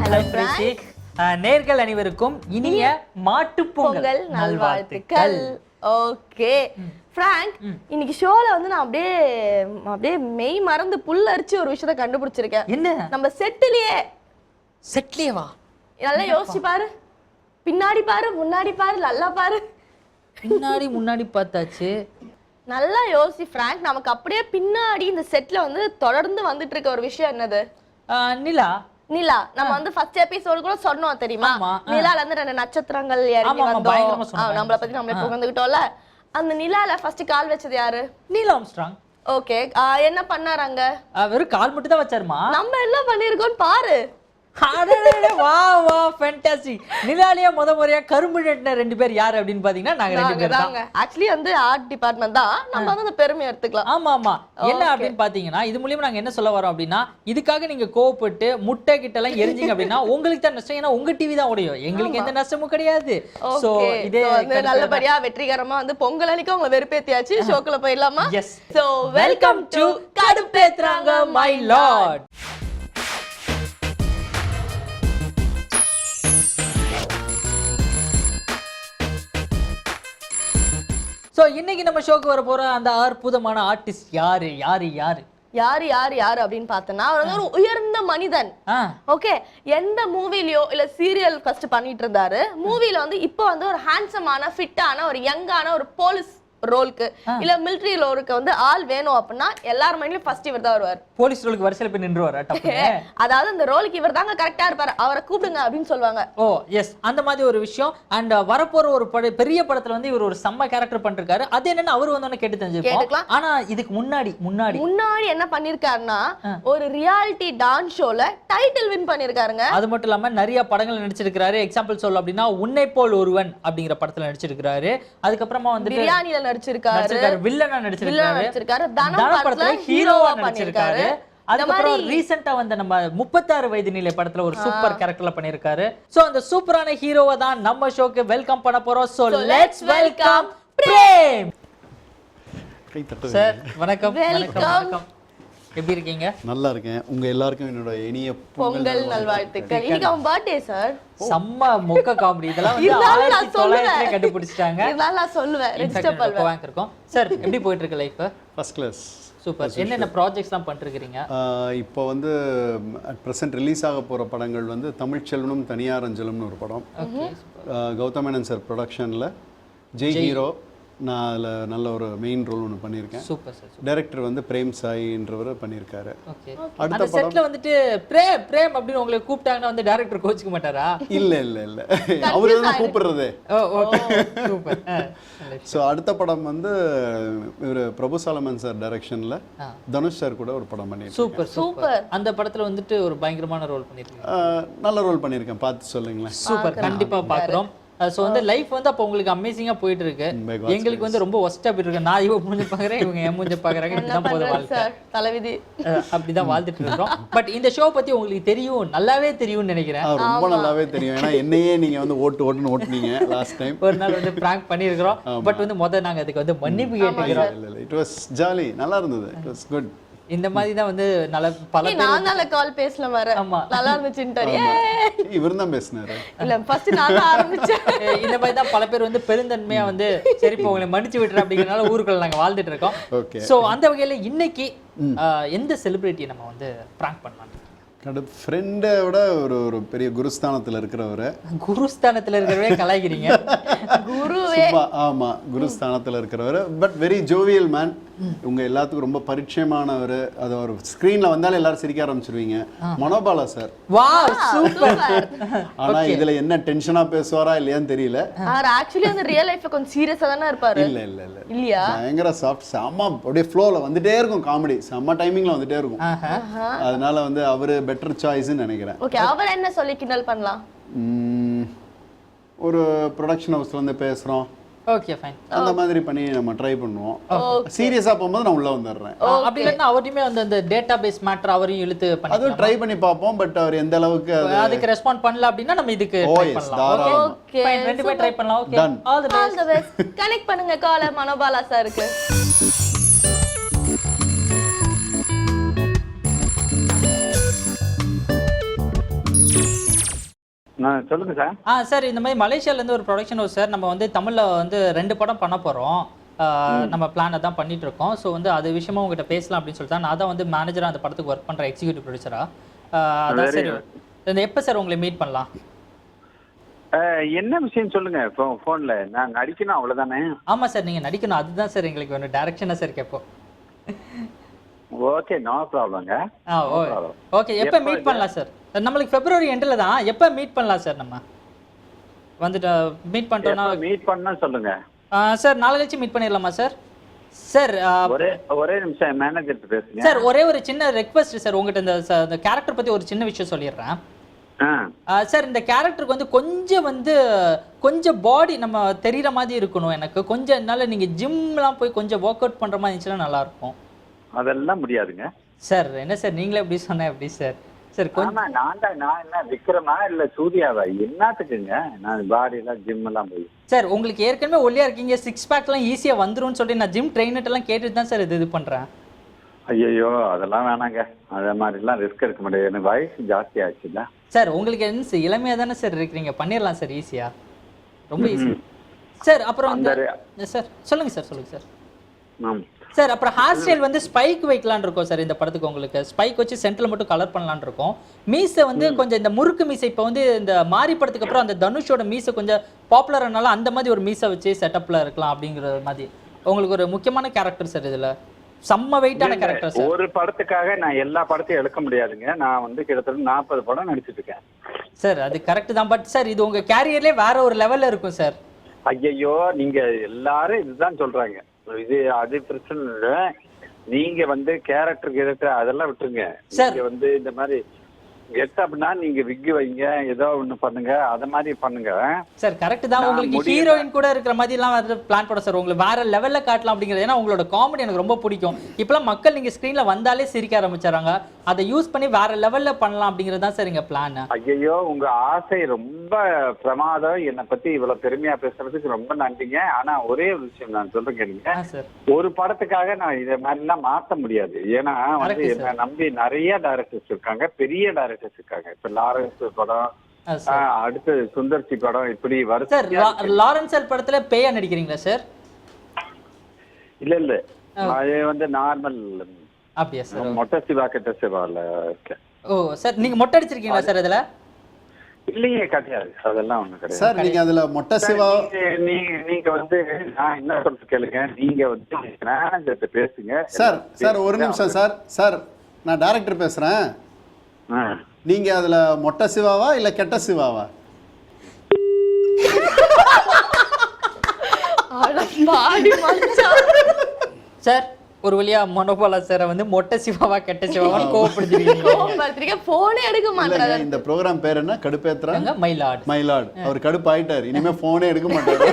Hello prank. நேர்கள் அனைவருக்கும் இனிய மாட்டுப் பொங்கல் நல்வாழ்த்துக்கள். ஓகே பிராங்க், இன்னைக்கு ஷோல வந்து நான் அப்படியே மெய் மறந்து புல் அரிச்சு ஒரு விஷயத்தை கண்டுபிடிச்சிருக்கேன். என்ன? நம்ம செட்லயே வா நல்லா யோசிச்சு பாரு, பின்னாடி பாரு, முன்னாடி பாரு, நல்லா பாரு. பின்னாடி முன்னாடி பார்த்தாச்சு. நல்லா யோசி பிராங்க், நமக்கு அப்படியே பின்னாடி இந்த செட்ல வந்து தொடர்ந்து வந்துட்டு இருக்க ஒரு விஷயம் என்னது? நிலா. நம்ம வந்து ஃபர்ஸ்ட் எபிசோட் கூட சொன்னோம் தெரியுமா? நிலால இருந்து 2 நட்சத்திரங்கள் இறங்கி வந்தோம், நம்மள பத்தி நம்மளே புகழ்ந்துக்கிட்டோம்ல. அந்த நிலால ஃபர்ஸ்ட் கால் வச்சது யாரு? Neil Armstrong. ஓகே, என்ன பண்ணாராங்க? வெறும் கால் மட்டும் தான் வச்சாருமா. நம்ம என்ன பண்ணிருக்கோம் பாரு. வா வா ஃபேண்டாஸ்டிக். நிலாலியா முறையா கரும்பு நெட்டின 2 பேர் யாரு அப்படின்னு பாத்தீங்கன்னா நாங்க 2 பேர் தான். ஆக்சுவலி வந்து ஆர்ட் டிபார்ட்மெண்ட் தான், நம்ம வந்து அந்த பெருமையை எடுத்துக்கலாம். ஆமா என்ன அப்படின்னு பாத்தீங்கன்னா இது மூலமா நாங்க என்ன சொல்ல வரோம் அப்படின்னா, இதுக்காக நீங்க கோவப்பட்டு முட்டை கிட்ட எல்லாம் எரிஞ்சிங்க அப்படின்னா உங்களுக்கு தான் நஷ்டம். ஏன்னா உங்க டிவி தான் உடையும், எங்களுக்கு எந்த நஷ்டமும் கிடையாது. சோ இதே நல்லபடியா வெற்றிகரமா வந்து பொங்கல் அன்னைக்கு உங்களை வெறுப்பேத்தியாச்சு. ஷோக்குள்ள போயிடலாமா? எஸ். சோ வெல்கம் டு கடுப்பேத்துறாங்க மை லார்ட். சோ இன்னைக்கு நம்ம ஷோக்கு வர போற அந்த அற்புதமான ஆர்டிஸ்ட் யாரு அப்படின்னு பார்த்தனா, அவர் வந்து ஒரு உயர்ந்த மனிதன். ஓகே, எந்த மூவிலயோ இல்ல சீரியல் ஃபர்ஸ்ட் பண்ணிட்டு இருந்தாரு. மூவில வந்து இப்போ வந்து ஒரு ஹேண்ட்ஸமான ஃபிட்டான ஒரு யங்கான ஒரு போலீஸ் ரோலுக்கு இல்ல மிலிட்டரி ரோலுக்கு வந்து ஆள் வேணும் அப்படின்னா எல்லார் மைண்ட்லயும் ஃபர்ஸ்ட் இவர் தான் வருவார். போலீஸ் ரோலுக்கு வரிசையில போய் நின்றுவாரு. அதாவது அந்த ரோலுக்கு இவர் தாங்க கரெக்டா இருப்பாரு, அவரை கூப்பிடுங்க அப்படின்னு சொல்லுவாங்க. ஓ எஸ், அந்த மாதிரி ஒரு விஷயம். அண்ட் வரப்போற ஒரு பெரிய படத்துல வந்து இவர் ஒரு செம்ம கேரக்டர் பண்ணிருக்காரு. அது என்னன்னு அவர் வந்தோன்னு கேட்டு தெரிஞ்சுக்கலாம். ஆனா இதுக்கு முன்னாடி என்ன பண்ணிருக்காருன்னா, ஒரு ரியாலிட்டி டான்ஸ் ஷோல டைட்டில் வின் பண்ணிருக்காருங்க. அது மட்டும் இல்லாம நிறைய படங்கள் நடிச்சிருக்காரு. எக்ஸாம்பிள் சொல்ல அப்படின்னா உன்னை போல் ஒருவன் அப்படிங்கிற படத்துல நடிச்சிருக்காரு. அதுக்கப்புறமா வந்து பிரியாணில நடிச்சிருக்காரு, வில்லனா நடிச்சிருக்காரு, தனம் படத்துல ஹீரோவா பண்ணிருக்காரு. அதுக்கப்புறம் ரீசெண்டா வந்த நம்ம 36 வயது நிலை படத்துல ஒரு சூப்பர் கேரக்டர்ல பண்ணிருக்காரு. சோ அந்த சூப்பரான ஹீரோவை தான் நம்ம ஷோக்கு வெல்கம் பண்ண போறோம். So let's welcome Prem sir. வணக்கம். வணக்கம், எப்படி இருக்கீங்க? நல்லா இருக்கேன். உங்க எல்லாருக்கும் என்னோட இனிய பொங்கல் நல்வாழ்த்துக்கள். இன்னைக்கு அவன் பர்த்டே சார். செம்ம மொக்க காமெடி இதெல்லாம் வந்து 1900 கண்டுபிடிச்சிட்டாங்க. இதெல்லாம் நான் சொல்லுவேன். ரெஜிஸ்டர் பண்ணுவேன். வாங்கிருக்கோம் சார். எப்படி போயிட்டு இருக்கு லைஃப்? First class. சூப்பர். என்னென்ன ப்ராஜெக்ட்ஸ்லாம் பண்ணிருக்கீங்க? இப்போ வந்து அட் பிரசன்ட் ரிலீஸ் ஆக போகிற படங்கள் வந்து தமிழ்ச்செல்வனும் தனியாரஞ்சலும்னு ஒரு படம். கௌதம் மேனன் சார் ப்ரொடக்ஷனில் ஜெய் ஹீரோ. நான் அதில் நல்ல ஒரு மெயின் ரோல் ஒன்று பண்ணியிருக்கேன். Super sir. டைரக்டர் வந்து பிரேம் சாயின்றவர் பண்ணியிருக்காரு. அடுத்த செட்ல வந்துட்டு பிரேம் அப்படின்னு உங்களை கூப்பிட்டாங்கன்னா வந்து டைரக்டர் கோச்சிக்க மாட்டாரா? இல்லை அவரு தான் கூப்பிடுறதே. சூப்பர். ஸோ அடுத்த படம் வந்து இவர் பிரபு சாலமன் சார் டைரக்ஷன்ல தனுஷ் சார் கூட ஒரு படம் பண்ணியிருக்கேன். சூப்பர். அந்த படத்துல வந்துட்டு ஒரு பயங்கரமான ரோல் பண்ணியிருக்கேன். நல்ல ரோல் பண்ணியிருக்கேன், பார்த்து சொல்லுங்களேன். சூப்பர், கண்டிப்பா பார்க்குறோம். ஸோ வந்து லைஃப் வந்து அப்போ உங்களுக்கு அமேசிங்காக போயிட்டு இருக்கு. எங்களுக்கு வந்து ரொம்ப ஒஸ்ட்டாக போயிட்டு இருக்கு. நான் இவங்க மூஞ்ச பார்க்குறேன், இவங்க என் மூஞ்ச பார்க்குறாங்க. இப்படிதான் போதும் வாழ்க்கை, தலைவிதி. அப்படிதான் வாழ்ந்துட்டு இருக்கோம். பட் இந்த ஷோ பத்தி உங்களுக்கு தெரியும், நல்லாவே தெரியும்னு நினைக்கிறேன். ரொம்ப நல்லாவே தெரியும். ஏன்னா என்னையே நீங்க வந்து ஓட்டுன்னு ஓட்டுனீங்க லாஸ்ட் டைம். ஒரு நாள் வந்து பிராங்க் பண்ணியிருக்கிறோம். பட் வந்து முதல்ல நாங்கள் அதுக்கு வந்து மன்னிப்பு கேட்டுக்கிறோம். இட் வாஸ் ஜாலி, நல்லா இருந்தது. It was good. இந்த மாதிரி தான் வந்து நல்ல பல நான் நல்ல கால் பேசல வர நல்லா இருந்துச்சுன்றாரு. இவர் தான் பேசினாரு. இல்ல ஃபர்ஸ்ட் நான் ஆரம்பிச்சேன். இந்த மாதிரி தான் பல பேர் வந்து பெருந்தன்மையா வந்து சரி இப்போ உங்களை மன்னிச்சு விட்டுற அப்படிங்கறனால ஊருக்குள்ள நாங்க வாழ்ந்துட்டு இருக்கோம். சோ அந்த வகையில இன்னைக்கு எந்த செலிபிரிட்டியை நம்ம வந்து பிராங்க் பண்ணலாம்? ஃப்ரெண்டை விட ஒரு பெரிய குருஸ்தானத்தில் இருக்கிறவரை. குருஸ்தானத்தில் இருக்கிறவரே கலாய்க்கிறீங்க. குருவே. ஆமா, குருஸ்தானத்தில் இருக்கிறவர். But very jovial man. உங்க எல்லாத்துக்கும் ரொம்ப பரிச்சயமானவர். அது ஒரு ஸ்கிரீன்ல வந்தாலே எல்லாரும் சிரிக்க ஆரம்பிச்சிருவீங்க. மனோபாலா சார். Wow, super. ஆனா இதுல என்ன டென்ஷனா பேசுவாரா இல்லையான்னு தெரியல. ஆக்சுவலி அந்த ரியல் லைஃப்ல கொஞ்சம் சீரியஸா தானே இருப்பாரு. இல்லையா? பயங்கர சாஃப்ட், செம்ம அப்படியே ஃப்ளோல வந்துட்டே இருக்கும். காமெடி செம்ம டைமிங்ல வந்துட்டே இருக்கும். அதனால வந்து அவரு பெட்டர் சாய்ஸ்னு நினைக்கிறேன். ஓகே, அவர் என்ன சொல்லி கிண்டல் பண்ணலாம்? ஒரு ப்ரொடக்ஷன் ஹவுஸ்ல இருந்து பேசுறோம். Okay fine. அந்த மாதிரி பண்ணி நம்ம ட்ரை பண்ணுவோம். சீரியஸா போகும்போது நான் உள்ள வந்துடுறேன். அப்படி இல்லைன்னா அவரையுமே அந்த டேட்டாபேஸ் மேட்டர் அவரையும் இழுத்து பண்ணி அதுவும் ட்ரை பண்ணி பார்ப்போம். பட் அவர் எந்த அளவுக்கு அதுக்கு ரெஸ்பாண்ட் பண்ணல அப்படின்னா நம்ம இதுக்கு ட்ரை பண்ணலாம். ஓகே ஃபைன், ரெண்டு பேரும் ட்ரை பண்ணலாம். Okay, all the best. Connect பண்ணுங்க காலர் மனோபாலா சாருக்கு. சொல்லுங்க சார். சார் இந்த மாதிரி மலேசியால இருந்து ஒரு ப்ரொடக்ஷன் ஹவுஸ் சார், நம்ம வந்து தமிழ்ல வந்து 2 படம் பண்ண போறோம். நம்ம பிளானை தான் பண்ணிட்டு இருக்கோம். ஸோ வந்து அது விஷயமா உங்ககிட்ட பேசலாம் அப்படின்னு சொல்லிட்டு நான் தான் வந்து மேனேஜரா அந்த படத்துக்கு ஒர்க் பண்ற எக்ஸிக்யூட்டிவ் ப்ரொடியூசரா. அதான் சரி, எப்போ சார் உங்களை மீட் பண்ணலாம்? என்ன விஷயம் சொல்லுங்க. போன்ல நான் நடிக்கணும் அவ்வளவுதானே? ஆமா சார், நீங்க நடிக்கணும், அதுதான் சார் எங்களுக்கு வேணும். டைரக்ஷனா சார் கேட்போம். ஓகே, நோ ப்ராப்ளம்ங்க. ஓகே, எப்போ மீட் பண்ணலாம் சார்? நம்மளுக்கு பிப்ரவரி எண்டில் தான். எப்போ மீட் பண்ணலாம் சார்? நம்ம வந்துட்டு மீட் பண்ணிட்டோம்னா மீட் பண்ணா சொல்லுங்க சார். நாளை கழிச்சு மீட் பண்ணிடலாமா சார்? சார் ஒரே நிமிஷம் மேனேஜர் பேசுங்க சார். ஒரே ஒரு சின்ன ரெக்வஸ்ட் சார், உங்ககிட்ட இந்த கேரக்டர் பத்தி ஒரு சின்ன விஷயம் சொல்லிடுறேன் சார். இந்த கேரக்டருக்கு வந்து கொஞ்சம் பாடி நம்ம தெரியற மாதிரி இருக்கணும். எனக்கு கொஞ்சம் என்னால நீங்க ஜிம்லாம் போய் கொஞ்சம் ஒர்க் அவுட் பண்ற மாதிரி இருந்துச்சுன்னா நல்லா இருக்கும். அதெல்லாம் முடியாதுங்க சார். என்ன சார் நீங்களே எப்படி சொன்ன எப்படி சார்? சார் கொஞ்சம் நான் என்ன விக்ரமா இல்ல சூர்யாவா? என்னத்துக்குங்க நான் பாடி எல்லாம் ஜிம் எல்லாம் போய்? சார் உங்களுக்கு ஏற்கனவே ஒல்லியா இருக்கீங்க, 6 பேக்லாம் ஈஸியா வந்துரும்னு சொல்லி நான் ஜிம் ட்ரெயினர்ட் எல்லாம் கேட்டுட்டு தான் சார் இது பண்றேன். ஐயோ அதெல்லாம் வேணாங்க, அதே மாதிரி எல்லாம் ரிஸ்க் எடுக்க முடியாது. எனக்கு வயசு ஜாஸ்தி ஆச்சுல்ல சார். உங்களுக்கு என்ன இளமையா தானே சார் இருக்கிறீங்க, பண்ணிடலாம் சார் ஈஸியா, ரொம்ப ஈஸி சார். அப்புறம் சார் சொல்லுங்க சார். சொல்லுங்க சார். சார் அப்புறம் ஹேர் ஸ்டைல் வந்து ஸ்பைக் வைக்கலான்னு இருக்கோம் சார் இந்த படத்துக்கு. உங்களுக்கு ஸ்பைக் வச்சு சென்டர்ல மட்டும் கலர் பண்ணலான்னு இருக்கோம். மீசை வந்து கொஞ்சம் இந்த முறுக்கு மீசை, இப்போ வந்து இந்த மாரி படத்துக்கு அப்புறம் அந்த தனுஷோட மீசை கொஞ்சம் பாப்புலர் ஆனால அந்த மாதிரி ஒரு மீசை வச்சு செட்டப்ல இருக்கலாம் அப்படிங்கிற மாதிரி. உங்களுக்கு ஒரு முக்கியமான கேரக்டர் சார், இதுல செம்ம வெயிட்டான கேரக்டர் சார். ஒரு படத்துக்காக நான் எல்லா படத்தையும் எடுக்க முடியாதுங்க. நான் வந்து கிட்டத்தட்ட 40 படம் நடிச்சிட்டு இருக்கேன் சார். அது கரெக்ட் தான், பட் சார் இது உங்க கேரியர்லயே வேற ஒரு லெவல்ல இருக்கும் சார். ஐயோ நீங்க எல்லாரும் இதுதான் சொல்றாங்க, இது அது பிரச்சனை இல்லை. நீங்க வந்து கேரக்டர் அதெல்லாம் விட்டுருங்க. நீங்க வந்து இந்த மாதிரி அப்படின்னா நீங்க விக் வைங்க, ஏதோ ஒண்ணு பண்ணுங்க, அத மாதிரி பண்ணுங்க சார். கரெக்ட் தான், உங்களுக்கு ஹீரோயின் கூட இருக்கிற மாதிரி எல்லாம் வந்து பிளான் பண்ண சார். உங்களுக்கு வேற லெவல்ல காட்டலாம் அப்படிங்கிறது. ஏன்னா உங்களோட காமெடி எனக்கு ரொம்ப பிடிக்கும். இப்பெல்லாம் மக்கள் நீங்க ஸ்கிரீன்ல வந்தாலே சிரிக்க ஆரம்பிச்சாங்க. அதை யூஸ் பண்ணி வேற லெவல்ல பண்ணலாம் அப்படிங்கிறது தான் சார் எங்க பிளான். ஐயோ உங்க ஆசை ரொம்ப பிரமாதம். என்னை பத்தி இவ்வளவு பெருமையா பேசுறதுக்கு ரொம்ப நன்றிங்க. ஆனா ஒரே ஒரு விஷயம் நான் சொல்றேன் கேளுங்க. ஒரு படத்துக்காக நான் இதை மாதிரி எல்லாம் மாத்த முடியாது. ஏன்னா வந்து என்ன நம்பி நிறைய டைரக்டர்ஸ் இருக்காங்க, பெரிய டைரக்டர்ஸ் இருக்காங்க. இப்ப லாரன்ஸ் படம், அடுத்து சுந்தர்சி படம், இப்படி சார். லாரன்ஸ் படத்துல பேயா நடிக்கிறீங்களா சார்? இல்ல அது வந்து நார்மல். அப்படியா சார்? மொட்டை சிவா கிட்ட சிவால இருக்கேன். ஓ சார், நீங்க மொட்டை அடிச்சிருக்கீங்களா சார் அதுல? இல்லையே, கிடையாது, அதெல்லாம் ஒண்ணு கிடையாது சார். நீங்க அதுல மொட்டை சிவா நீங்க வந்து நான் என்ன சொல்றது கேளுங்க. நீங்க வந்து மேனேஜர்ட்ட பேசுங்க சார். சார் ஒரு நிமிஷம் சார். சார் நான் டைரக்டர் பேசுறேன். நீங்க அதுல மொட்டை சிவாவா இல்ல கெட்ட சிவாவா? சார் ஒரு வழியா மனோபாலா சாரை வந்து மொட்டை சிவாவா கெட்ட சிவாவான்னு கோவப்படுத்திருக்கீங்க. போனே எடுக்க மாட்டாங்க. இந்த ப்ரோகிராம் பேர் என்ன? கடுப்பேத்துறாங்க மயிலாட். அவர் கடுப்பாயிட்டார், இனிமே போனே எடுக்க மாட்டாரு.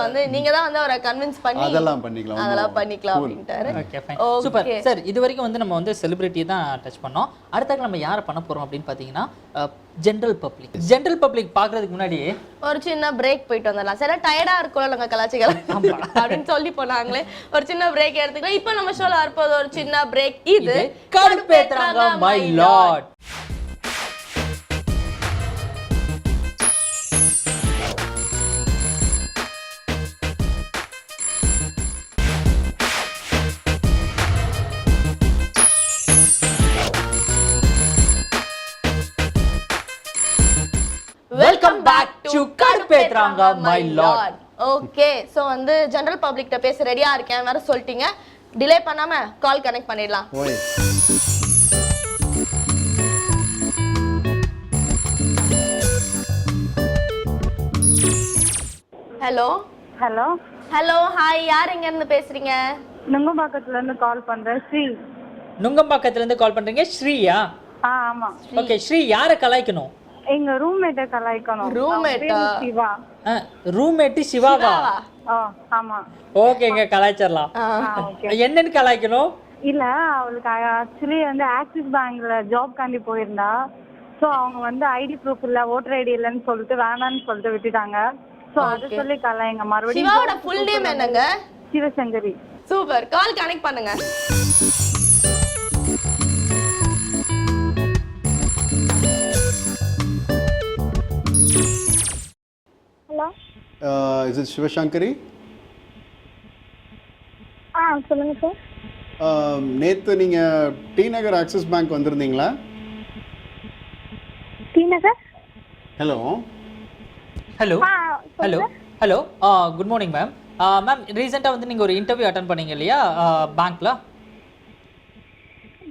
வந்து நீங்க தான் வந்து அவரை கன்வின்ஸ் பண்ணி அதெல்லாம் பண்ணிக்கலாம் அப்படின்ட்டாரு. Okay fine, super sir. இது வரைக்கும் வந்து நம்ம வந்து செலிபிரிட்டி தான் டச் பண்ணோம். அடுத்து நம்ம யாரை பண்ண போறோம் அப்படின்னு பாத்தீங்கன்னா ஜெனரல் பப்ளிக் பாக்குறதுக்கு முன்னாடி ஒரு சின்ன பிரேக் போயிட்டு வந்துடலாம். சரி டயர்டா இருக்கும்ல நாங்க கலாச்சிக்கலாம் அப்படின்னு சொல்லி போனாங்களே, ஒரு சின்ன பிரேக் எடுத்துக்கலாம். இப்போ நம்ம ஷோல வரப்போது ஒரு சின்ன பிரேக். இது கடுப்பேத்துறாங்க my lord. Welcome back to கடுப்பேத்துறாங்க மை லார்ட். ஓகே, சோ வந்து ஜெனரல் பப்ளிக்ட்ட பேச ரெடியா இருக்கேன் வேற சொல்லிட்டீங்க. டிலே பண்ணாம கால் கனெக்ட் பண்ணிடலாம். ஹலோ ஹாய், யார் எங்க இருந்து பேசுறீங்க? நுங்கம்பாக்கத்துல இருந்து கால் பண்றேன். ஸ்ரீ. நுங்கம்பாக்கத்துல இருந்து கால் பண்றீங்க? ஸ்ரீயா? ஆமா. ஓகே ஸ்ரீ, யாரை கலாய்க்கணும்? எங்க ரூம்மேட்ட கலாய்க்கணும். சிவா. ரூம்மேட் சிவாவா? ஆமா. ஓகேங்க, கலாய்ச்சிடலாம். என்னன்னு கலாய்க்கணும்? இல்ல, அவளுக்கு ஆக்சுவலி வந்து ஆக்சிஸ் பேங்க்ல ஜாப் காண்டி போயிருந்தா. சோ அவங்க வந்து ஐடி ப்ரூஃப் இல்ல, ஓட்டர் ஐடி இல்லன்னு சொல்லிட்டு வேணான்னு சொல்லிட்டு விட்டுட்டாங்க. சோ அத சொல்லி கலாய்ங்க. மறுபடியும் சிவாவோட ஃபுல் நேம் என்னங்க? சிவசங்கரி. சூப்பர், கால் கனெக்ட் பண்ணுங்க. Is it Sivasankari? சொல்லுங்க சார். நேற்று நீங்கள் டி நகர் ஆக்சிஸ் பேங்க் வந்திருந்தீங்களா? T Nagar. Hello good morning ma'am. Ma'am ரீசெண்டாக வந்து நீங்கள் ஒரு இன்டர்வியூ அட்டன் பண்ணீங்க இல்லையா பேங்க்கில்?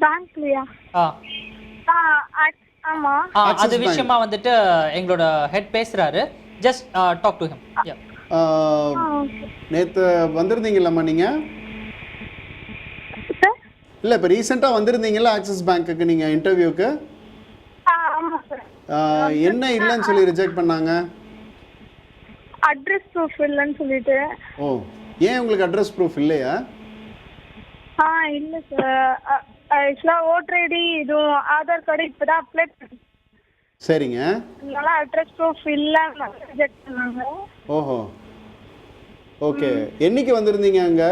பேங்க்லையா? ஆமா. அது விஷயமா வந்துட்டு எங்களோட ஹெட் பேசுறாரு. Just talk to him. நேற்று வந்திருந்தீங்களாம்மா நீங்கள்? இல்லை இப்போ ரீசெண்டாக வந்திருந்தீங்களா ஆக்சிஸ் பேங்க்குக்கு நீங்கள் இன்டர்வியூக்கு? ஆமா சார். என்ன இல்லைன்னு சொல்லி ரிஜெக்ட் பண்ணாங்க? அட்ரஸ் ப்ரூஃப் இல்லைன்னு சொல்லிட்டு. ஓ, ஏன் உங்களுக்கு அட்ரஸ் ப்ரூஃப் இல்லையா? இல்லை சார். ஆக்சுவலாக ஓட்டர் ஐடி இதுவும் ஆதார் கார்டு இப்போ தான் அப்ளை பண்ணி. சரிங்க. அதனால அட்ரஸ் ப்ரூஃப் இல்லைன்னு ரிஜெக்ட் பண்ணாங்க. ஓஹோ, ஓகே. என்னைக்கு வந்திருந்தீங்க அங்கே?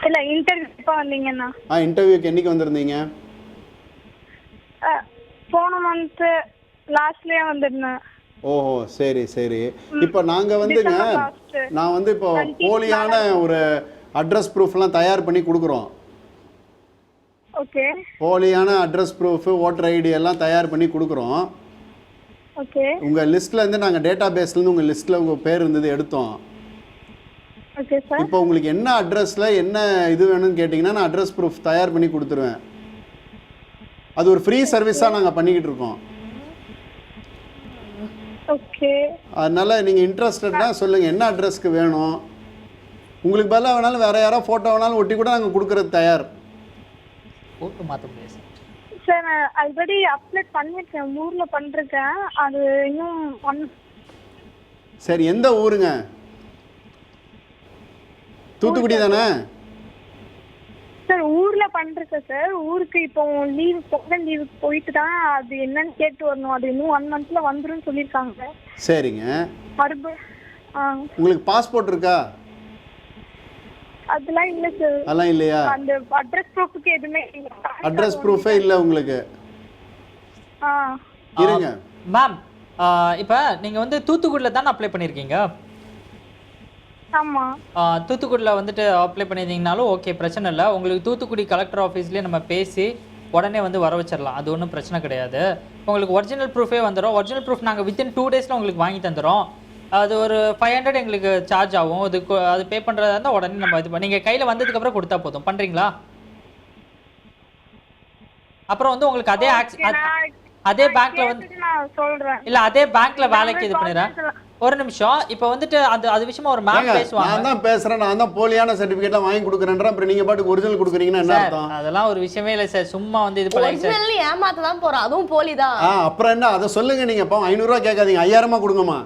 இல்லை இன்டர்வியூ எப்போ வந்தீங்கண்ணா? இன்டர்வியூக்கு என்னைக்கு வந்திருந்தீங்க? போன மந்த்து லாஸ்ட்லேயே வந்திருந்தேன். ஓஹோ, சரி சரி. இப்போ நாங்கள் வந்துங்க, நான் வந்து இப்போ போலியான ஒரு அட்ரஸ் ப்ரூஃப்லாம் தயார் பண்ணி கொடுக்குறோம். ஓகே. போலியான அட்ரஸ் ப்ரூஃப், ஓட்டர் ஐடி எல்லாம் தயார் பண்ணி கொடுக்குறோம். ஓகே. உங்கள் லிஸ்ட்லேருந்து நாங்கள் டேட்டா பேஸ்லேருந்து உங்கள் லிஸ்ட்டில் உங்கள் பேர் இருந்தது எடுத்தோம். Okay sir. இப்போ உங்களுக்கு என்ன அட்ரஸில் என்ன இது வேணும்னு கேட்டிங்கன்னா நான் அட்ரஸ் ப்ரூஃப் தயார் பண்ணி கொடுத்துருவேன். அது ஒரு ஃப்ரீ சர்வீஸாக நாங்கள் பண்ணிக்கிட்டு இருக்கோம். ஓகே. அதனால் நீங்கள் இன்ட்ரெஸ்டட்னா சொல்லுங்கள் என்ன அட்ரஸ்க்கு வேணும். உங்களுக்கு பதிலாக வேணாலும் வேறு யாராவது ஃபோட்டோ வேணாலும் ஒட்டி கூட நாங்கள் கொடுக்குறது தயார். ஃபோட்டோ மாற்ற முடியாது சார். நான் ஆல்ரெடி அப்ளை பண்ணியிருக்கேன், ஊரில் பண்ணிருக்கேன். அது இன்னும் சரி, எந்த ஊருங்க? தூத்துக்குடி தானே சார்? ஊரில் பண்ணிருக்கேன் சார். ஊருக்கு இப்போ லீவ், பொங்கல் லீவுக்கு போயிட்டு தான் அது என்னன்னு கேட்டு வரணும். அது இன்னும் 1 மந்த்தில் வந்துடும் சொல்லியிருக்காங்க. சரிங்க. மறுபடியும் உங்களுக்கு பாஸ்போர்ட் இருக்கா? அதெல்லாம் இல்லை சார். அதெல்லாம் இல்லையா? அந்த அட்ரஸ் ப்ரூஃபுக்கு எதுவுமே இல்லை. அட்ரஸ் ப்ரூஃபே இல்லை உங்களுக்கு? இருங்க மேம். இப்போ நீங்கள் வந்து தூத்துக்குடியில் தானே அப்ளை பண்ணியிருக்கீங்க? ஆமாம். தூத்துக்குடியில் வந்துட்டு அப்ளை பண்ணியிருந்தீங்கனாலும் ஓகே, பிரச்சனை இல்லை. உங்களுக்கு தூத்துக்குடி கலெக்டர் ஆஃபீஸ்லேயே நம்ம பேசி உடனே வந்து வர வச்சிடலாம். அது ஒன்றும் பிரச்சனை கிடையாது. உங்களுக்கு ஒரிஜினல் ப்ரூஃபே வந்துடும். ஒரிஜினல் ப்ரூஃப் நாங்கள் வித்தின் 2 டேஸில் உங்களுக்கு வாங்கி தந்துடும். அது ஒரு 500 எங்களுக்கு சார்ஜ் ஆகும். அது பே பண்ணுறதா இருந்தால் உடனே நம்ம இது நீங்கள் கையில் வந்ததுக்கப்புறம் கொடுத்தா போதும். பண்ணுறீங்களா? அப்புறம் வந்து உங்களுக்கு அதே பேங்க்ல வந்து இல்லை அதே பேங்க்ல வேலைக்கு இது பண்ணிடுறேன். ஒரு நிமிஷம். இப்போ வந்துட்டு அது விஷயமா ஒரு மேம் பேசுவாங்க. நான் தான் பேசுறேன். நான் தான் போலியான சர்டிபிகேட்லாம் வாங்கி கொடுக்குறேன்றேன். அப்புறம் நீங்க பாட்டுக்கு ஒரிஜினல் கொடுக்குறீங்கன்னா என்ன அர்த்தம்? அதெல்லாம் ஒரு விஷயமே இல்லை சார். சும்மா வந்து இது பண்ணி ஒரிஜினல் ஏமாத்த தான் போறோம். அதுவும் போலி தான். அப்புறம் என்ன? அதை சொல்லுங்க. நீங்க இப்போ 500 ரூபா கேட்காதீங்க, 5000 கொடுங்கம்மா.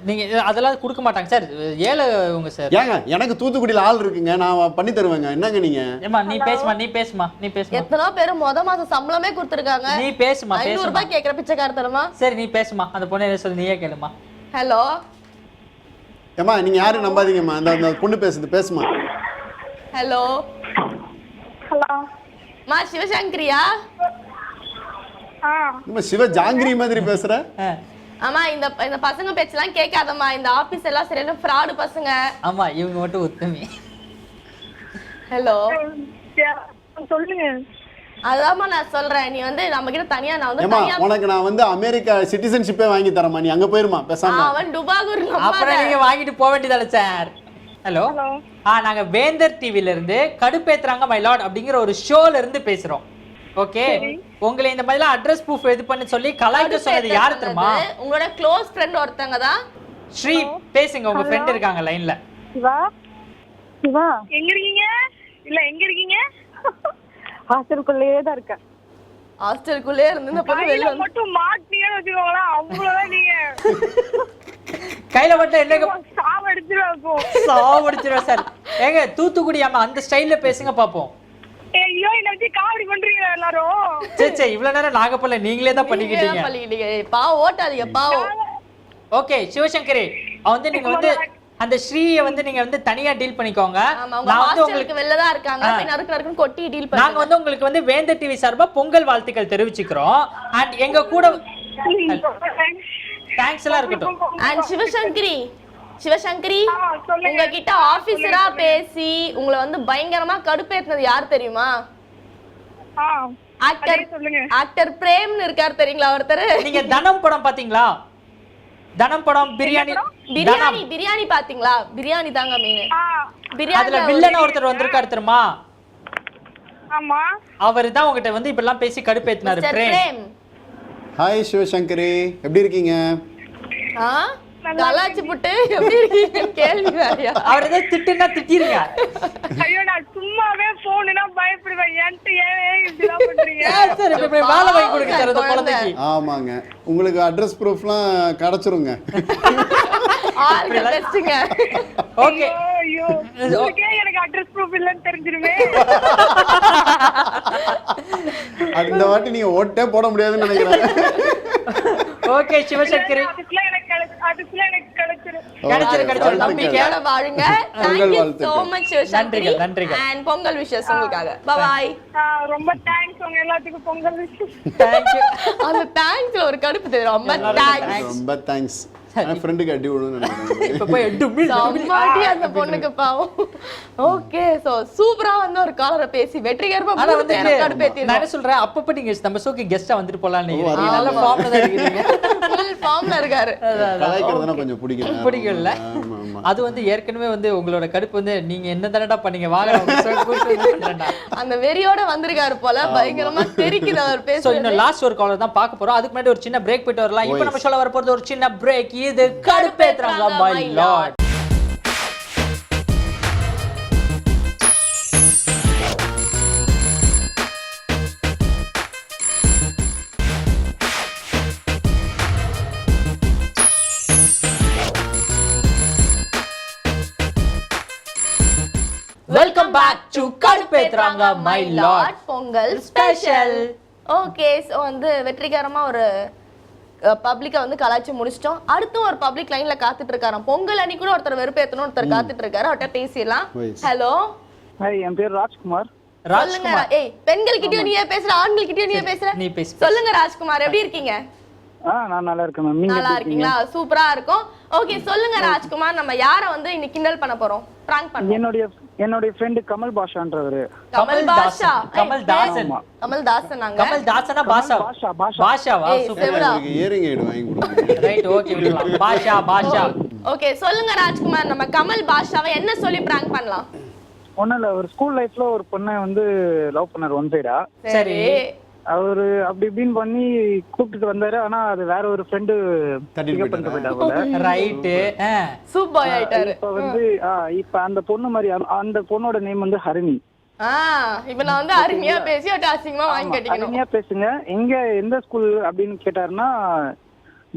நீங்க அதெல்லாம் கொடுக்க மாட்டாங்க சார். ஏழை உங்க சார். ஏங்க எனக்கு தூத்துக்குடியில் ஆள் இருக்குங்க, நான் பண்ணி தருவேங்க. என்னங்க நீங்க? ஏமா நீ பேசுமா. எத்தனை பேர் மாசம் சம்பளமே கொடுத்துருக்காங்க. நீ பேசுமா. 500 ரூபாய் கேக்குற பிச்சைக்காரத்தனமா? சரி நீ பேசுமா. அந்த பொண்ணு என்ன சொல்லு, நீயே கேளுமா. ஹலோ ஏமா, நீங்க யாரும் நம்பாதீங்கம்மா. அந்த பொண்ணு பேசுமா. ஹலோ ஹலோ மா, சிவசங்கரியா? நம்ம சிவ ஜாங்கிரி மாதிரி பேசுற. ஆமா, இந்த பசங்க பேச்செல்லாம் கேட்காதம்மா. இந்த ஆபீஸ் எல்லாம் சரியான ஃப்ராடு பசங்க. ஆமா, இவங்க மட்டும் உத்தமி. ஹலோ சொல்லுங்க. அதாம்மா நான் சொல்றேன். நீ வந்து நம்ம கிட்ட தனியா உனக்கு நான் வந்து அமெரிக்கா சிட்டிசன்ஷிப்பே வாங்கி தரமா. நீ அங்க போயிருமா பேசாம. அவன் டுபாகூர். அப்புறம் நீங்க வாங்கிட்டு போக வேண்டியதால சார். ஹலோ. நாங்க வேந்தர் டிவில இருந்து கடுப்பேத்துறாங்க மை லார்ட் அப்படிங்கிற ஒரு ஷோல இருந்து பேசுறோம். ஓகே, உங்களை இந்த மாதிரி அட்ரஸ் ப்ரூஃப் இது பண்ணி சொல்லி கலாய்க்க சொன்னது யாரு தெரியுமா? உங்களோட க்ளோஸ் ஃப்ரெண்ட் ஒருத்தங்க தான். ஸ்ரீ பேசுங்க. உங்க ஃப்ரெண்ட் இருக்காங்க லைன்ல. சிவா எங்க இருக்கீங்க? இல்ல எங்க இருக்கீங்க? ஹாஸ்டலுக்குள்ளேயே தான் இருக்கேன். ஹாஸ்டலுக்குள்ளே இருந்து இந்த பொண்ணு வெளிய மட்டும் மாட்டியேன்னு வச்சுக்கோங்களா, அவ்வளவுதான். நீங்க கையில மட்டும் என்னங்க சாவடிச்சிருவா சார். ஏங்க தூத்துக்குடி ஆமா அந்த ஸ்டைல்ல பேசுங்க பாப்போம். ஐயோ, என்ன வச்சு காமெடி பண்றீங்க எல்லாரும். சரி இவ்வளவு நேரம் நாங்க பண்ணல, நீங்களே தான் பண்ணிக்கிட்டீங்க. பாவம் ஓட்டாதீங்க பாவம். ஓகே சிவசங்கரி, வந்து நீங்க வந்து அந்த ஸ்ரீயை வந்து நீங்க வந்து தனியா டீல் பண்ணிக்கோங்க. நான் வந்து உங்களுக்கு வெளில தான் இருக்காங்க. நறுக்கு கொட்டி டீல் பண்ணுங்க. நாங்க வந்து உங்களுக்கு வந்து வேந்தர் டிவி சார்பா பொங்கல் வாழ்த்துக்கள் தெரிவிச்சுக்கிறோம். அண்ட் எங்க கூட தேங்க்ஸ் எல்லாம் இருக்கட்டும். அண்ட் சிவசங்கரி உங்ககிட்ட ஆபீசரா பேசி உங்களை வந்து பயங்கரமா கடுப்பேத்துனது யார் தெரியுமா? ஆக்டர் பிரேம்னு இருக்காரு தெரியுங்களா ஒருத்தர்? நீங்க தனம் படம் பாத்தீங்களா? தனம் படம் பிரியாணி பாத்தீங்களா? பிரியாணி தாங்க மெயின். அதுல வில்லனா ஒருத்தர் வந்திருக்காரு தெரியுமா? ஆமா, அவர்தான் உங்ககிட்ட வந்து இப்ப எல்லாம் பேசி கடுப்பேத்தினாரு. பிரேம். ஹாய் சிவசங்கரி, எப்படி இருக்கீங்க? கலாச்சி புட்டு எப்படி இருக்கீங்க கேள்வி வேறயா? அவர் ஏதோ திட்டுனா திட்டிருங்க. ஐயோ நான் சும்மாவே போனுனா பயப்படுவேன். ஏன்ட்டு ஏன் இப்படிலாம் பண்றீங்க? சரி இப்ப போய் வாழை வாங்கி கொடுங்க சார் அந்த குழந்தைக்கு. ஆமாங்க, உங்களுக்கு அட்ரஸ் ப்ரூஃப்லாம் கிடைச்சிருங்க. ஆல் தி பெஸ்ட்ங்க. ஓகே. ஐயோ உங்களுக்கு எனக்கு அட்ரஸ் ப்ரூஃப் இல்லன்னு தெரிஞ்சிருமே. இந்த வாட்டி நீங்க ஓட்டே போட முடியாதுன்னு நினைக்கிறேன். ஓகே சிவசங்கரி, அதுக்குள்ள எனக்கு கிடைச்சிரு நம்பிக்கையோட வாழுங்க. Thank you so much Sivasankari. நன்றிகள். And பொங்கல் விஷஸ் உங்களுக்காக. Bye bye. ரொம்ப தேங்க்ஸ் உங்க எல்லாத்துக்கும் பொங்கல் விஷஸ். Thank you. அந்த தேங்க்ஸ்ல ஒரு கடுப்பு தெரியும். ரொம்ப தேங்க்ஸ். நான் ஃப்ரெண்டுக்கு அடி விடுன்னு நினைக்கிறேன். இப்ப போய் சம்மாடி அந்த பொண்ணுக்கு பாவம். ஓகே சோ சூப்பரா வந்து ஒரு காலரை பேசி வெற்றிகரமா ஆனா வந்து கடுப்பேத்தி. நான் என்ன சொல்றேன், அப்பப்ப நீங்க நம்ம ஷோக்கு கெஸ்டா வந்துட்டு போலாம். நீங்க நல்ல ஃபார்ம்ல தான் இருக்கீங்க. ஃபுல் ஃபார்ம்ல இருக்காரு. கலாய்க்கிறதுனா கொஞ்சம் பிடிக்கல. அது வந்து ஏற்கனவே வந்து உங்களோட கடுப்பு வந்து நீங்க என்ன தானடா பண்ணீங்க வாங்க அந்த வெறியோட வந்திருக்காரு போல. பயங்கரமா தெரிக்குது அவர் பேச. சோ இன்னும் லாஸ்ட் ஒரு காலர் தான் பார்க்க போறோம். அதுக்கு முன்னாடி ஒரு சின்ன பிரேக் போயிட்டு வரலாம். இப்போ நம்ம சொல்ல வர போறது ஒரு சின்ன பிரேக். இது கடுப்பேத்துறாங்க my lord. Welcome back to கடுப்பேத்துறாங்க my lord Pongal special. Okay so வந்து வெற்றிகரமா ஒரு பப்ளிக்கை வந்து கலாய்ச்சி முடிச்சிட்டோம். அடுத்து ஒரு பப்ளிக் லைன்ல காத்துட்டு இருக்காராம். பொங்கல் அன்னைக்கு கூட ஒருத்தர் வெறுப்பேத்தணும் ஒருத்தர் காத்துட்டு இருக்காரு. அவர்கிட்ட பேசிடலாம். ஹலோ, என் பேர் ராஜ்குமார். சொல்லுங்க. ஏய் பெண்கள் கிட்டயும் நீயே பேசுற, ஆண்கள் கிட்டயும் நீயே பேசுற. நீ பேசு. சொல்லுங்க ராஜ்குமார், எப்படி இருக்கீங்க? நான் நல்லா இருக்கேன் மேம். நீங்க நல்லா இருக்கீங்களா? சூப்பரா இருக்கும். ஓகே சொல்லுங்க ராஜ்குமார், நம்ம யாரை வந்து இன்னைக்கு கிண்டல் பண்ண போறோம், பிராங்க் பண்ண? என்னோட ஃப்ரெண்ட் கமல் பாஷான்றவரு. கமல் பாஷா. கமல் தாசன். கமல் தாசனாங்க. கமல் தாசனா பாஷா? பாஷாவா? சூப்பர். இயரிங் எய்ட் வாங்கி கொடுங்க. ரைட், ஓகே விடலாம். பாஷா. ஓகே சொல்லுங்க ராஜ்குமார், நம்ம கமல் பாஷாவை என்ன சொல்லி பிராங்க் பண்ணலாம்? ஒண்ணும் இல்ல, ஒரு ஸ்கூல் லைஃப்ல ஒரு பொண்ணை வந்து லவ் பண்ணாரு ஒன் சைடா. சரி. அவரு அப்படி இப்படின்னு பண்ணி கூப்பிட்டுட்டு வந்தாரு. ஆனா அது வேற ஒரு ஃப்ரெண்டு பிக்கப் பண்ணிட்டு போயிட்டாங்க. ரைட். சூப்பர் ஆயிட்டாரு. இப்ப வந்து இப்ப அந்த பொண்ணு மாதிரி அந்த பொண்ணோட நேம் வந்து ஹரிணி. இப்ப நான் வந்து அருமையா பேசி ஒரு அசிங்கமா வாங்கி கட்டிக்கணும். அருமையா பேசுங்க. எங்க எந்த ஸ்கூல் அப்படின்னு கேட்டாருன்னா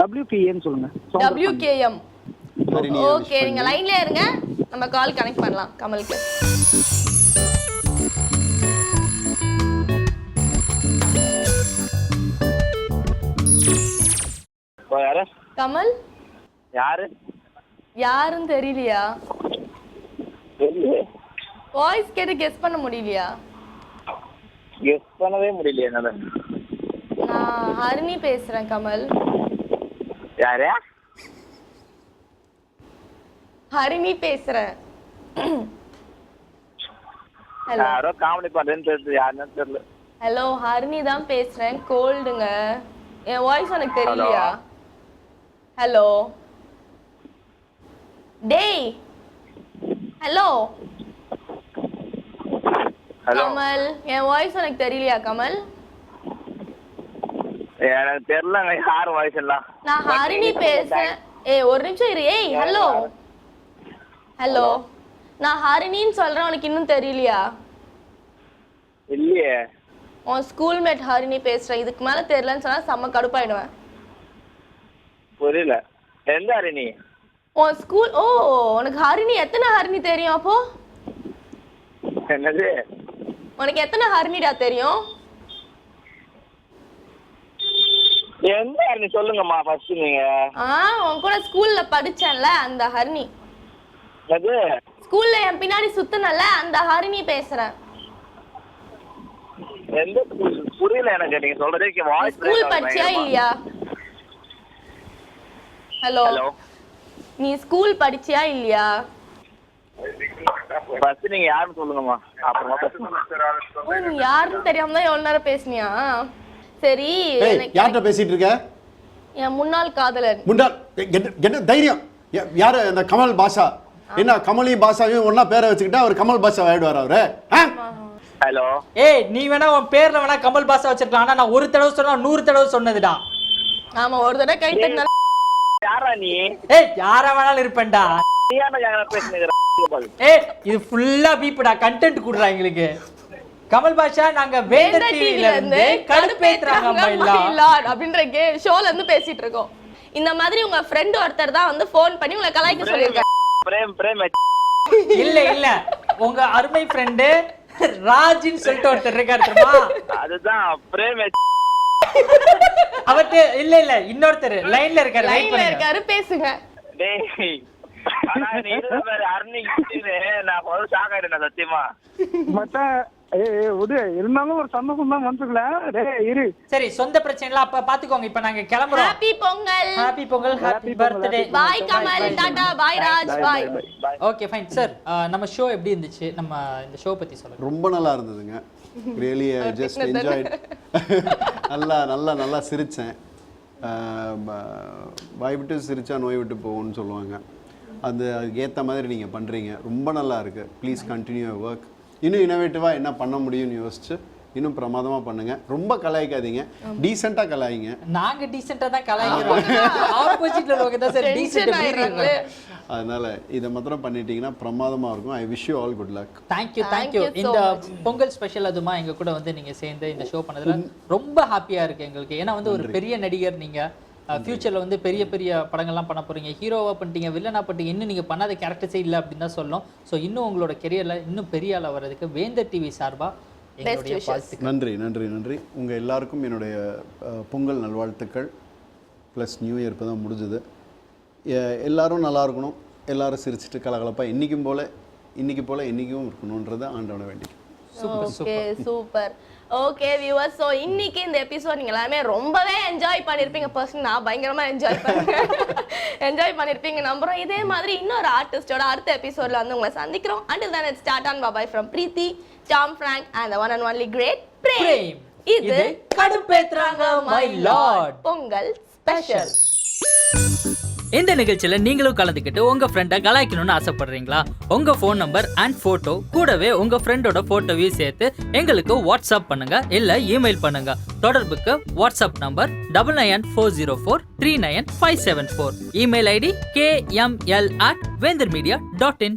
WPM சொல்லுங்க. WKM. ஓகே நீங்க லைன்ல இருங்க, நம்ம கால் கனெக்ட் பண்ணலாம் கமலுக்கு. யாரு? கமல் யாரு? யாருன்னு தெரியலையா? வாய்ஸ் கேட்டு கெஸ் பண்ண முடியலையா? கெஸ் பண்ணவே முடியலையா? என்னால. நான் ஹரிணி பேசுறேன் கமல். யாரு? ஹரிணி பேசுறேன். ஹலோ. யாரோ காமெடி பண்றேன்னு தெரியுது, யாருன்னு தெரியல. ஹலோ ஹரிணி தான் பேசுறேன். கோல்டுங்க. என் வாய்ஸ் உனக்கு தெரியலையா? ஹலோ டேய். ஹலோ கமல், என் வாய்ஸ் உனக்கு தெரியலையா கமல்? எனக்கு தெரியலங்க யார் வாய்ஸ் எல்லாம். நான் ஹரிணி பேசுறேன். ஏய் ஒரு நிமிஷம் இரு. ஏய் ஹலோ ஹலோ, நான் ஹரிணின்னு சொல்றேன், உனக்கு இன்னும் தெரியலையா? இல்லையே. உன் ஸ்கூல்மேட் ஹரிணி பேசுறேன். இதுக்கு மேல தெரியலன்னு சொன்னா செம்ம கடுப்பாயிடுவேன். புரியல. எந்த ஹரிணி? உன் ஸ்கூல். ஓ உனக்கு ஹரிணி எத்தனை ஹரிணி தெரியும் அப்போ? என்னது? உனக்கு எத்தனை ஹரிணிடா தெரியும்? எந்த ஹரிணி சொல்லுங்கம்மா ஃபர்ஸ்ட் நீங்க. உன் கூட ஸ்கூல்ல படிச்சேன்ல அந்த ஹரிணி. அது ஸ்கூல்ல என் பின்னாடி சுத்துனல அந்த ஹரிணி பேசுறேன். எந்த புரியல எனக்கு நீங்க சொல்றதே. வாய்ஸ் ஸ்கூல் படிச்சியா இல்லையா? ஹலோ, நீ ஸ்கூல் படிச்சியா இல்லையா? ஃபர்ஸ்ட் நீங்க யாருன்னு சொல்லுங்கம்மா, அப்புறமா ஓ, நீ யாருன்னு தெரியாம தான் எவ்வளவு நேரம் பேசுனியா? சரி, யார்கிட்ட பேசிட்டு இருக்க? என் முன்னாள் காதலன். முன்னாள் என்ன தைரியம்? யாரு அந்த கமல் பாஷா? என்ன கமலையும் பாஷாவையும் ஒன்னா பேரை வச்சுக்கிட்டா அவர் கமல் பாஷா ஆயிடுவார் அவரு? ஹலோ, ஏய் நீ வேணா உன் பேர்ல வேணா கமல் பாஷா வச்சிருக்கலாம், ஆனா நான் ஒரு தடவை சொன்னா 100 தடவை சொன்னதுடா. ஆமா, ஒரு தடவை கை தட்டினா. யாரா நீ? ஏய் யாரா வேணாலும் இருப்பேன்டா. நீ யாரா ஜாங்கா பேசுனீங்க? ஏய் இது ஃபுல்லா பீப்டா, கண்டென்ட் குடுறா எங்களுக்கு. கமல் பாஷா நாங்க வேந்த டிவில இருந்து கடுப்பேத்துறாங்க மயிலாட் அப்படின்ற ஷோல இருந்து பேசிட்டு இருக்கோம். இந்த மாதிரி உங்க ஃப்ரெண்ட் ஒருத்தர் தான் வந்து ஃபோன் பண்ணி உங்களை கலாய்க்க சொல்லிருக்காரு. பிரேம் இல்ல இல்ல, உங்க அருமை ஃப்ரெண்ட் ராஜின்னு சொல்லிட்டு ஒருத்தர் இருக்காரு தெரியுமா? அதுதான் பிரேம். அவர்ட்ட இல்ல இன்னொருத்தர் லைன்ல இருக்காரு, வெயிட் லைன்ல பண்ணுங்க. இருக்காரு, பேசுங்க. டேய் ஆனா நீ இருந்த பேரு அருணி கிட்டே நான் ஒரு ஷாக் ஆயிட்டேன் சத்தியமா. மச்சான் இருந்தாலும் ஒரு சந்தோஷம் தான் வந்துக்கல. இரு சரி, சொந்த பிரச்சனைலாம் அப்ப பாத்துக்கோங்க. இப்ப நாங்க கிளம்புறோம். Happy Pongal. Happy Pongal, happy birthday. Bye Kamal, tata, bye Raj, bye. Okay fine sir, நம்ம ஷோ எப்படி இருந்துச்சு? நம்ம இந்த ஷோ பத்தி சொல்லுங்க. ரொம்ப நல்லா இருந்ததுங்க. Really just enjoyed. நல்லா சிரித்தேன். வாய் விட்டு சிரிச்சா நோய் விட்டு போகும்னு சொல்லுவாங்க. அதுக்கு ஏற்ற மாதிரி நீங்கள் பண்ணுறீங்க, ரொம்ப நல்லா இருக்குது. Please continue work. இன்னும் இனோவேட்டிவாக என்ன பண்ண முடியும்னு யோசிச்சு இன்னும் பிரமாதமாக பண்ணுங்க. ரொம்ப கலாய்க்காதீங்க, டீசெண்டாக கலாயிங்க. நாங்கள் டீசெண்டாக தான் கலாய்க்கிறோம். ஆப்போசிட்ல இருக்கவங்க தான் சார் டீசெண்டாக ஆயிடுறாங்க. அதனால இதை மாத்திரம் பண்ணிட்டீங்கன்னா பிரமாதமாக இருக்கும். I wish you all good luck. Thank you. இந்த பொங்கல் ஸ்பெஷல் அதுமா எங்க கூட வந்து நீங்க சேர்ந்து இந்த ஷோ பண்ணதுல ரொம்ப ஹாப்பியா இருக்கு எங்களுக்கு. ஏன்னா வந்து ஒரு பெரிய நடிகர் நீங்க, ஃபியூச்சர்ல வந்து பெரிய பெரிய படங்கள்லாம் பண்ண போறீங்க. ஹீரோவா பண்ணிட்டீங்க, வில்லனா பண்ணிட்டீங்க, இன்னும் நீங்க பண்ணாத கேரக்டர்ஸே இல்லை அப்படின்னு தான் சொல்லணும். ஸோ இன்னும் உங்களோட கெரியர்ல இன்னும் பெரிய ஆளா வர்றதுக்கு வேந்தர் டிவி சார்பா எங்களுடைய வாழ்த்துக்கள். நன்றி. உங்கள் எல்லாருக்கும் என்னுடைய பொங்கல் நல்வாழ்த்துக்கள். ப்ளஸ் நியூ இயர் இப்போ தான் முடிஞ்சுது. எல்லாரும் நல்லா இருக்கணும், எல்லாரும் சிரிச்சிட்டு கலகலப்பாக இன்னைக்கும் போல் என்றைக்கும் இருக்கணுன்றது ஆண்டவனை வேண்டிக்கும். சூப்பர். ஓகே வியூவர்ஸ், ஸோ இன்னைக்கு இந்த எபிசோட் நீங்கள் எல்லாமே ரொம்பவே என்ஜாய் பண்ணியிருப்பீங்க. பர்சனல் நான் பயங்கரமாக என்ஜாய் பண்ணியிருப்பீங்க நம்புறோம். இதே மாதிரி இன்னொரு ஆர்டிஸ்டோட அடுத்த எபிசோட்ல வந்து உங்களை சந்திக்கிறோம். Until then, it's start on bye from Preeti, Tom Frank and the one and only great Prem. இது கடுப்பேத்துறாங்க my lord பொங்கல் ஸ்பெஷல். இந்த நிகழ்ச்சியில நீங்களும் கலந்துக்கிட்டு உங்க ஃப்ரெண்டை கலாய்க்கணும்னு ஆசைப்படுறீங்களா? உங்க ஃபோன் நம்பர் அண்ட் போட்டோ கூடவே உங்க ஃப்ரெண்டோட போட்டோவையும் சேர்த்து எங்களுக்கு வாட்ஸ்அப் பண்ணுங்க, இல்ல இமெயில் பண்ணுங்க. தொடர்புக்கு WhatsApp number 9940439574. Email ID kml@vendermedia.in.